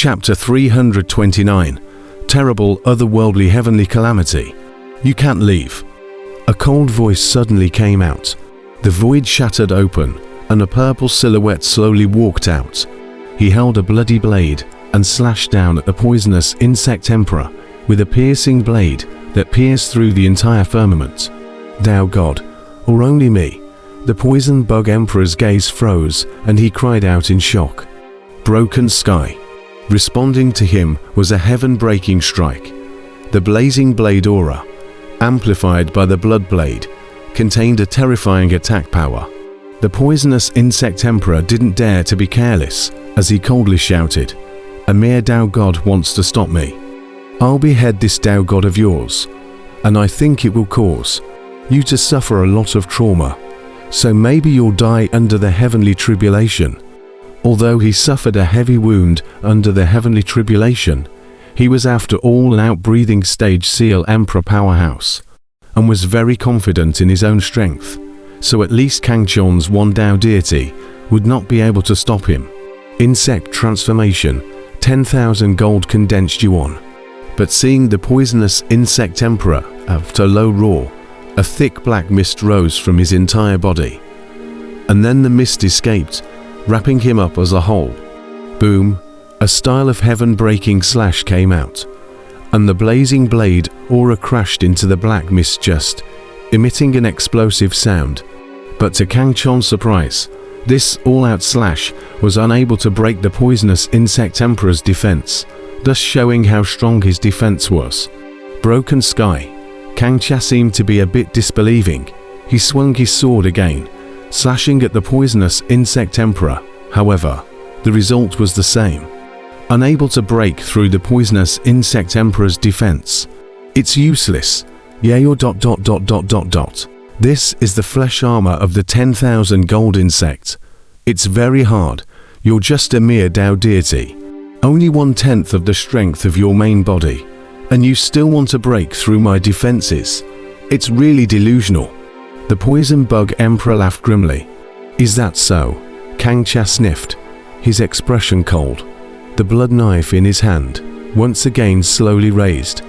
Chapter 329. Terrible, otherworldly, heavenly calamity. You can't leave. A cold voice suddenly came out. The void shattered open, and a purple silhouette slowly walked out. He held a bloody blade and slashed down at the poisonous insect emperor with a piercing blade that pierced through the entire firmament. Thou God, or only me? The poison bug emperor's gaze froze, and he cried out in shock. Broken sky. Responding to him was a heaven-breaking strike. The blazing blade aura, amplified by the blood blade, contained a terrifying attack power. The poisonous insect emperor didn't dare to be careless, as he coldly shouted, "A mere Tao God wants to stop me. I'll behead this Tao God of yours, and I think it will cause you to suffer a lot of trauma, so maybe you'll die under the heavenly tribulation." Although he suffered a heavy wound under the heavenly tribulation, he was after all an outbreathing stage seal emperor powerhouse, and was very confident in his own strength, so at least Kangchon's one Tao deity would not be able to stop him. Insect transformation, 10,000 gold condensed yuan. But seeing the poisonous insect emperor after low roar, a thick black mist rose from his entire body. And then the mist escaped, wrapping him up as a whole. Boom, a style of heaven-breaking slash came out, and the blazing blade aura crashed into the black mist just, emitting an explosive sound. But to Kangchon's surprise, this all-out slash was unable to break the poisonous insect emperor's defense, thus showing how strong his defense was. Broken sky. Kangcha seemed to be a bit disbelieving. He swung his sword again, slashing at the poisonous insect emperor. However, the result was the same. Unable to break through the poisonous insect emperor's defense. It's useless. Yay or ... This is the flesh armor of the 10,000 gold insect. It's very hard. You're just a mere Tao deity. Only 1/10 of the strength of your main body. And you still want to break through my defenses. It's really delusional. The poison bug emperor laughed grimly. Is that so? Kangcha sniffed, his expression cold. The blood knife in his hand, once again slowly raised.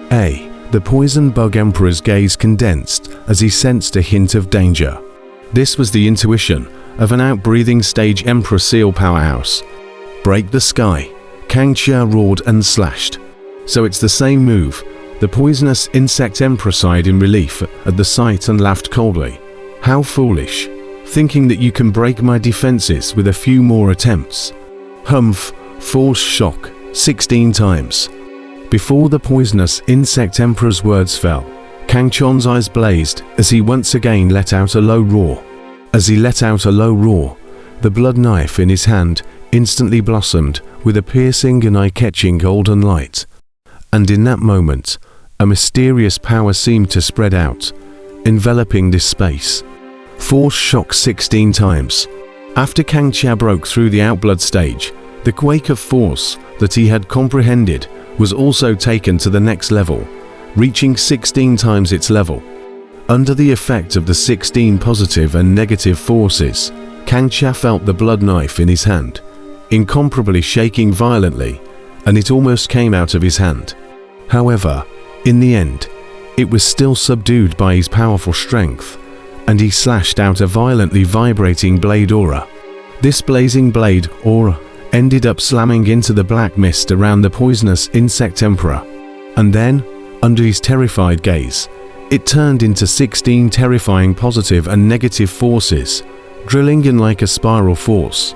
The poison bug emperor's gaze condensed as he sensed a hint of danger. This was the intuition of an outbreathing stage emperor seal powerhouse. Break the sky. Kangcha roared and slashed. So it's the same move. The poisonous insect emperor sighed in relief at the sight and laughed coldly. How foolish, thinking that you can break my defenses with a few more attempts. Humph, force shock, 16 times. Before the poisonous insect emperor's words fell, Kangchon's eyes blazed as he once again let out a low roar. As he let out a low roar, the blood knife in his hand instantly blossomed with a piercing and eye-catching golden light. And in that moment, a mysterious power seemed to spread out, enveloping this space. Force shock 16 times. After Kangcha broke through the outblood stage, the quake of force that he had comprehended was also taken to the next level, reaching 16 times its level. Under the effect of the 16 positive and negative forces, Kangcha felt the blood knife in his hand, incomparably shaking violently, and it almost came out of his hand. However, in the end, it was still subdued by his powerful strength, and he slashed out a violently vibrating blade aura. This blazing blade aura ended up slamming into the black mist around the poisonous insect emperor. And then, under his terrified gaze, it turned into 16 terrifying positive and negative forces, drilling in like a spiral force.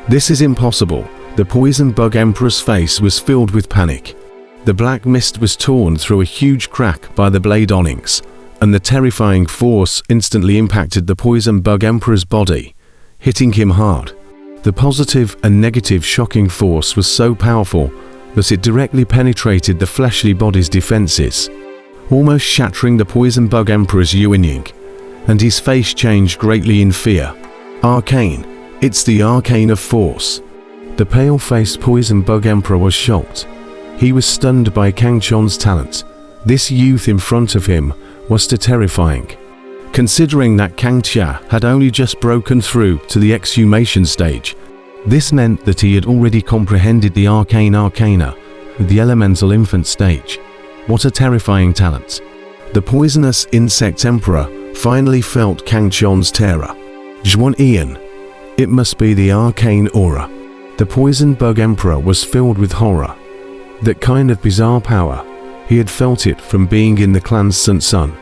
This is impossible. The poison bug emperor's face was filled with panic. The black mist was torn through a huge crack by the blade onyx, and the terrifying force instantly impacted the poison bug emperor's body, hitting him hard. The positive and negative shocking force was so powerful that it directly penetrated the fleshly body's defenses, almost shattering the poison bug emperor's yin, and his face changed greatly in fear. Arcane. It's the arcane of force. The pale-faced poison bug emperor was shocked. He was stunned by Kangchon's talent. This youth in front of him was too terrifying. Considering that Kangcha had only just broken through to the exhumation stage, This meant that he had already comprehended the arcane arcana, the elemental infant stage. What a terrifying talent. The poisonous insect emperor finally felt Kang Chon's terror. Zhuan Ian. It must be the arcane aura. The poison bug emperor was filled with horror. That kind of bizarre power, he had felt it from being in the clan's Sun.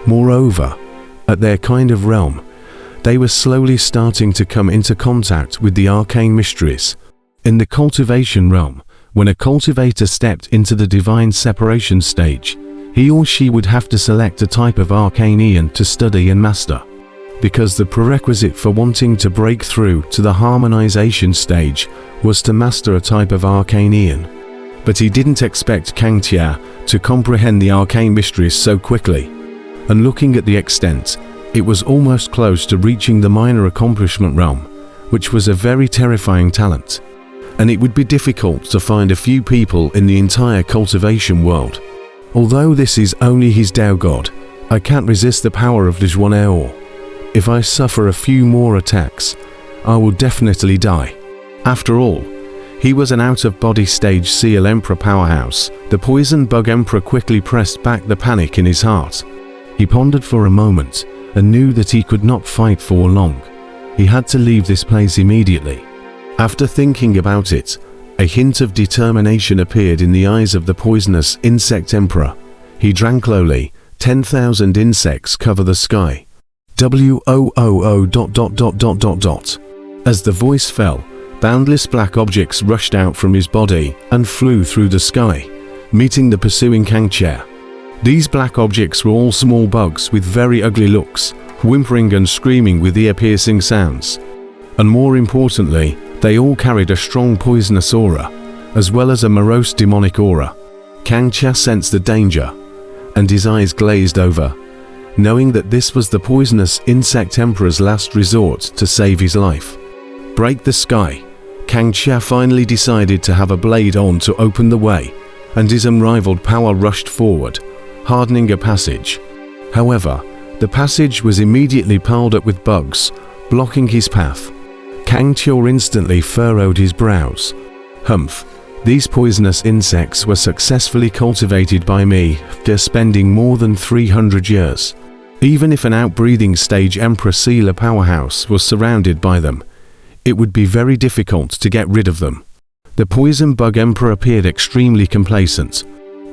Moreover, at their kind of realm, they were slowly starting to come into contact with the arcane mysteries. In the cultivation realm, when a cultivator stepped into the divine separation stage, he or she would have to select a type of arcane Ian to study and master. Because the prerequisite for wanting to break through to the harmonization stage was to master a type of arcane Ian. But he didn't expect Kang Tia to comprehend the arcane mysteries so quickly. And looking at the extent, it was almost close to reaching the minor accomplishment realm, which was a very terrifying talent. And it would be difficult to find a few people in the entire cultivation world. Although this is only his Dao God, I can't resist the power of the Zhuan Ao. If I suffer a few more attacks, I will definitely die. After all, he was an out-of-body stage Seal Emperor powerhouse. The poison bug emperor quickly pressed back the panic in his heart. He pondered for a moment and knew that he could not fight for long. He had to leave this place immediately. After thinking about it, a hint of determination appeared in the eyes of the poisonous insect emperor. He drank slowly. 10,000 insects cover the sky. WOOO ... As the voice fell, boundless black objects rushed out from his body and flew through the sky, meeting the pursuing Kang Tia. These black objects were all small bugs with very ugly looks, whimpering and screaming with ear-piercing sounds. And more importantly, they all carried a strong poisonous aura, as well as a morose demonic aura. Kang Tia sensed the danger, and his eyes glazed over, knowing that this was the poisonous insect emperor's last resort to save his life. Break the sky. Kang Tia finally decided to have a blade on to open the way, and his unrivaled power rushed forward, hardening a passage. However, the passage was immediately piled up with bugs, blocking his path. Kang Tia instantly furrowed his brows. Humph. These poisonous insects were successfully cultivated by me after spending more than 300 years. Even if an outbreathing stage Emperor Sealer powerhouse was surrounded by them, it would be very difficult to get rid of them. The poison bug emperor appeared extremely complacent.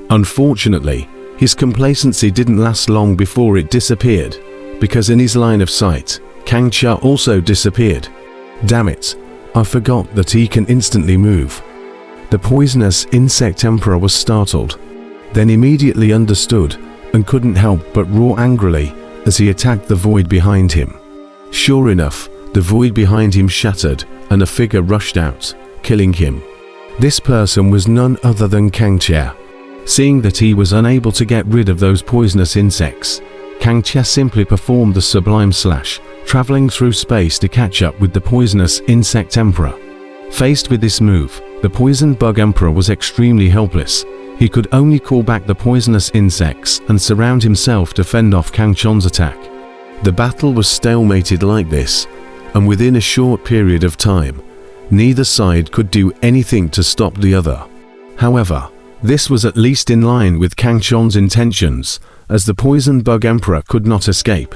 Unfortunately, his complacency didn't last long before it disappeared, because in his line of sight, Kang Tia also disappeared. Damn it, I forgot that he can instantly move. The poisonous insect emperor was startled, then immediately understood and couldn't help but roar angrily as he attacked the void behind him. Sure enough, the void behind him shattered and a figure rushed out, killing him. This person was none other than Kang Tia. Seeing that he was unable to get rid of those poisonous insects, Kang Tia simply performed the sublime slash, traveling through space to catch up with the poisonous insect emperor. Faced with this move, the poison bug emperor was extremely helpless. He could only call back the poisonous insects and surround himself to fend off Kang Chon's attack. The battle was stalemated like this, and within a short period of time, neither side could do anything to stop the other. However, this was at least in line with Kang Chon's intentions, as the poison bug emperor could not escape.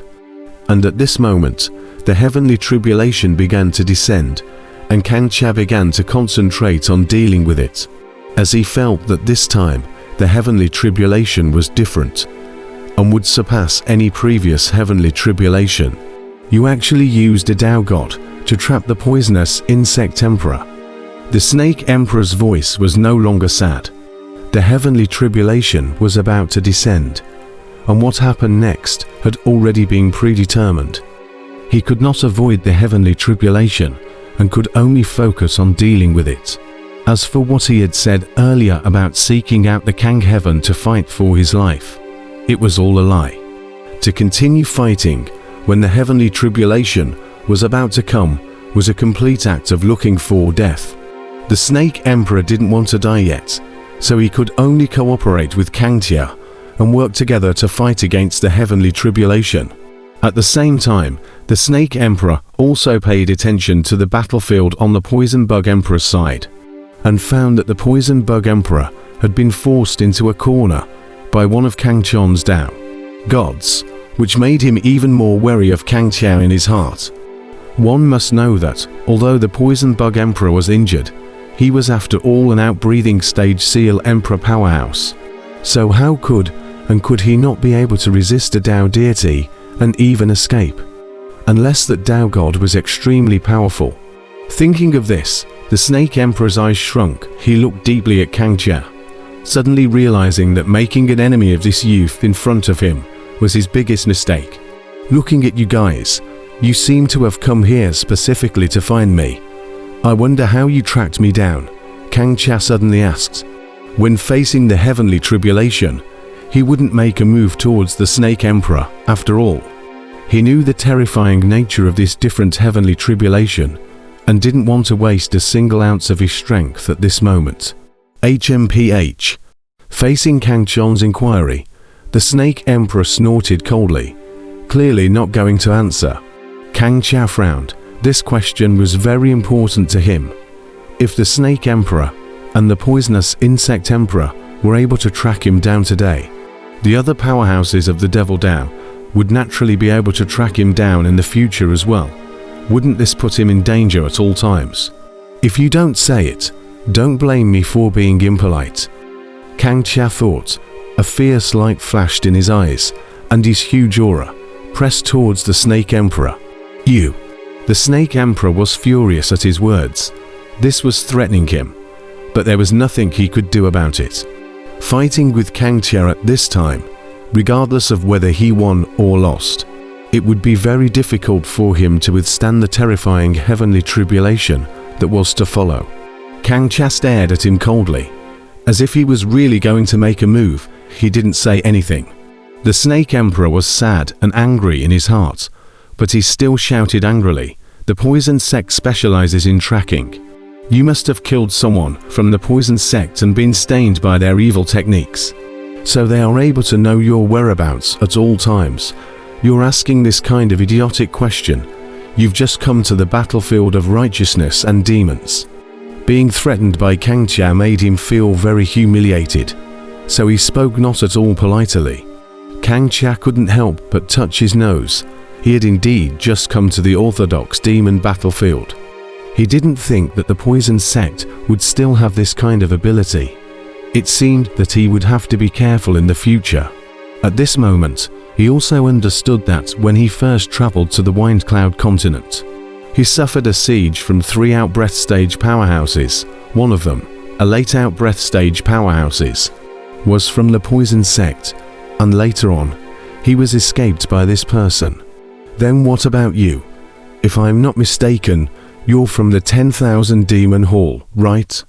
And at this moment, the heavenly tribulation began to descend, and Kang Tia began to concentrate on dealing with it, as he felt that this time the heavenly tribulation was different and would surpass any previous heavenly tribulation. You actually used a Dao God to trap the poisonous insect emperor. The snake emperor's voice was no longer sad. The heavenly tribulation was about to descend, and what happened next had already been predetermined. He could not avoid the heavenly tribulation and could only focus on dealing with it. As for what he had said earlier about seeking out the Kang Heaven to fight for his life, it was all a lie. To continue fighting when the heavenly tribulation was about to come was a complete act of looking for death. The Snake Emperor didn't want to die yet, so he could only cooperate with Kang Tia and work together to fight against the heavenly tribulation. At the same time, The Snake Emperor also paid attention to the battlefield on the Poison Bug Emperor's side, and found that the Poison Bug Emperor had been forced into a corner by one of Kang Chon's Dao gods, which made him even more wary of Kang Qiao in his heart. One must know that, although the Poison Bug Emperor was injured, he was after all an outbreathing stage Seal Emperor powerhouse. So how could he not be able to resist a Dao deity and even escape? Unless that Dao god was extremely powerful. Thinking of this, the Snake Emperor's eyes shrunk. He looked deeply at Kang Qiao, suddenly realizing that making an enemy of this youth in front of him was his biggest mistake. Looking at you guys, you seem to have come here specifically to find me. I wonder how you tracked me down, Kang Qiao suddenly asked. When facing the heavenly tribulation, he wouldn't make a move towards the Snake Emperor, after all. He knew the terrifying nature of this different heavenly tribulation, and didn't want to waste a single ounce of his strength at this moment. HMPH. Facing Kang Chon's inquiry, the Snake Emperor snorted coldly, clearly not going to answer. Kang Qiao frowned. This question was very important to him. If the Snake Emperor and the Poisonous Insect Emperor were able to track him down today, the other powerhouses of the Devil Dao would naturally be able to track him down in the future as well. Wouldn't this put him in danger at all times? If you don't say it, don't blame me for being impolite. Kang Qiao thought. A fierce light flashed in his eyes, and his huge aura pressed towards the Snake Emperor. You. The Snake Emperor was furious at his words. This was threatening him, but there was nothing he could do about it. Fighting with Kang Qiao at this time, regardless of whether he won or lost, it would be very difficult for him to withstand the terrifying heavenly tribulation that was to follow. Kang Qiao stared at him coldly. As if he was really going to make a move, he didn't say anything. The Snake Emperor was sad and angry in his heart, but he still shouted angrily, "The Poison Sect specializes in tracking. You must have killed someone from the Poison Sect and been stained by their evil techniques. So they are able to know your whereabouts at all times. You're asking this kind of idiotic question. You've just come to the battlefield of righteousness and demons." Being threatened by Kang Qiao made him feel very humiliated, so he spoke not at all politely. Kang Qiao couldn't help but touch his nose. He had indeed just come to the orthodox demon battlefield. He didn't think that the Poison Sect would still have this kind of ability. It seemed that he would have to be careful in the future. At this moment, he also understood that when he first traveled to the Wind Cloud continent, he suffered a siege from 3 out-breath stage powerhouses. One of them, a late out-breath stage powerhouses, was from the Poison Sect, and later on, he was escaped by this person. Then what about you? If I'm not mistaken, you're from the 10,000 Demon Hall, right?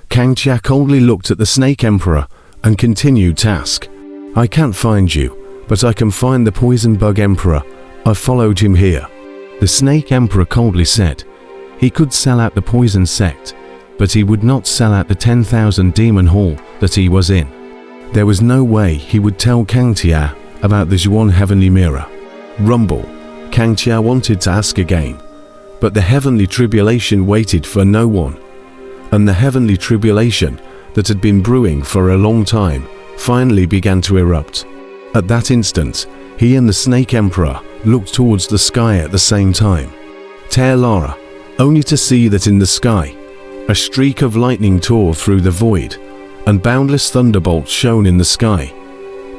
Kang Qiao coldly looked at the Snake Emperor and continued to ask, "I can't find you, but I can find the Poison Bug Emperor. I followed him here." The Snake Emperor coldly said. He could sell out the Poison Sect, but he would not sell out the 10,000 Demon Hall that he was in. There was no way he would tell Kang Qiao about the Zhuan Heavenly Mirror. Rumble. Kang Qiao wanted to ask again, but the heavenly tribulation waited for no one. And the heavenly tribulation that had been brewing for a long time finally began to erupt. At that instant, he and the Snake Emperor looked towards the sky at the same time. Lara, only to see that in the sky, a streak of lightning tore through the void, and boundless thunderbolts shone in the sky,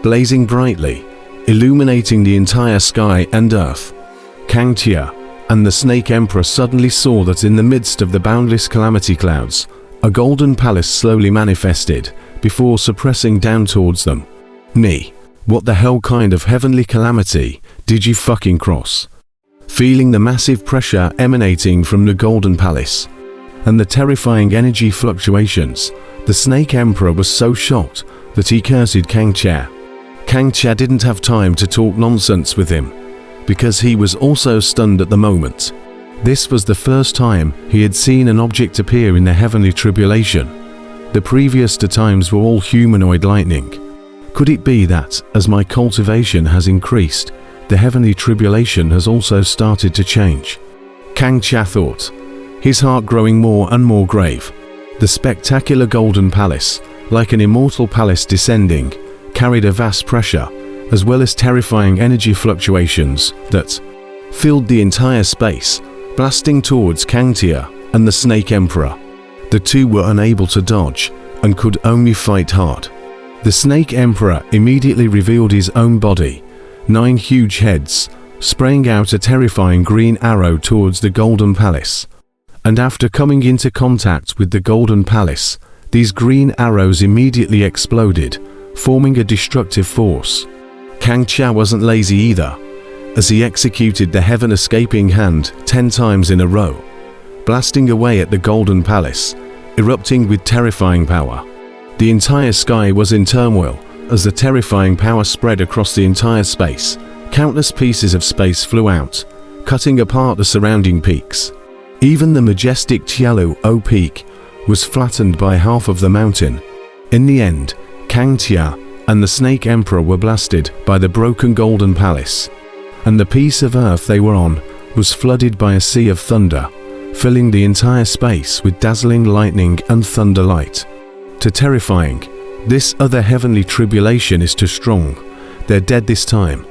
blazing brightly, illuminating the entire sky and earth. Kang Qiao and the Snake Emperor suddenly saw that in the midst of the boundless calamity clouds, a golden palace slowly manifested, before suppressing down towards them. Me. What the hell kind of heavenly calamity did you fucking cross? Feeling the massive pressure emanating from the Golden Palace, and the terrifying energy fluctuations, the Snake Emperor was so shocked that he cursed Kang Qiao. Kang Qiao didn't have time to talk nonsense with him, because he was also stunned at the moment. This was the first time he had seen an object appear in the heavenly tribulation. The previous 2 times were all humanoid lightning. Could it be that, as my cultivation has increased, the heavenly tribulation has also started to change. Kang Chia thought, his heart growing more and more grave. The spectacular golden palace, like an immortal palace descending, carried a vast pressure, as well as terrifying energy fluctuations that filled the entire space, blasting towards Kang Tia and the Snake Emperor. The two were unable to dodge and could only fight hard. The Snake Emperor immediately revealed his own body, 9 huge heads, spraying out a terrifying green arrow towards the Golden Palace. And after coming into contact with the Golden Palace, these green arrows immediately exploded, forming a destructive force. Kang Chia wasn't lazy either, as he executed the Heaven Escaping Hand 10 times in a row, blasting away at the Golden Palace, erupting with terrifying power. The entire sky was in turmoil as the terrifying power spread across the entire space. Countless pieces of space flew out, cutting apart the surrounding peaks. Even the majestic Tialu-O peak was flattened by half of the mountain. In the end, Kang Tia and the Snake Emperor were blasted by the broken Golden Palace, and the piece of earth they were on was flooded by a sea of thunder, filling the entire space with dazzling lightning and thunder light. Too terrifying. This other heavenly tribulation is too strong. They're dead this time.